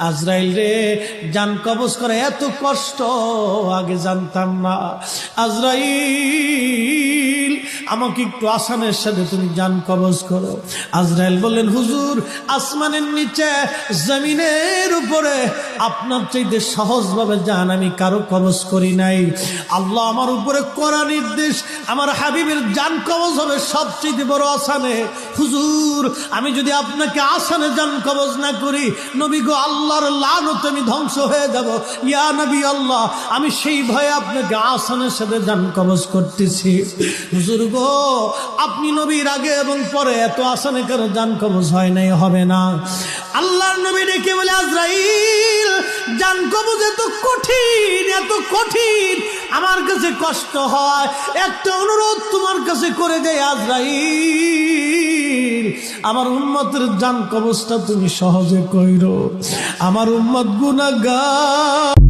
আজরাইল রে, জান কবজ করা এত কষ্ট আগে জানতাম না। আজরাইল, আমাকে একটু আসানের সাথে তুমি জান কবজ করো। আজরাইল বললেন, হুজুর, আসমানের নিচে জমিনের উপরে আপনার চাইতে সহজভাবে জান আমি কারো কবজ করি নাই। আল্লাহ আমার উপরে করা নির্দেশ, আমার হাবিবের জান কবজ হবে সবচেয়ে বড় আসানে। হুজুর, আমি যদি আপনাকে আসানে জান কবজ না করি, নবী গো, আল্লাহর লানতে আমি ধ্বংস হয়ে যাব। ইয়া নবী আল্লাহ, আমি সেই ভয়ে আপনাকে আসানের সাথে জান কবজ করতেছি। হুজুর গো, আপনি নবীর আগে এবং পরে এত আসানে কারো জান কবজ হয় নাই, হবে না। আল্লাহর নবী ডেকে বলে, আজরাইল, জান কবজ এত কঠিন, এত কঠিন, আমার কাছে কষ্ট হয়। একটা অনুরোধ তোমার কাছে করে দেয় আজরাইল, আমার উম্মতের জান কবজটা তুমি সহজে কইরো। আমার উম্মত গুনাহগার।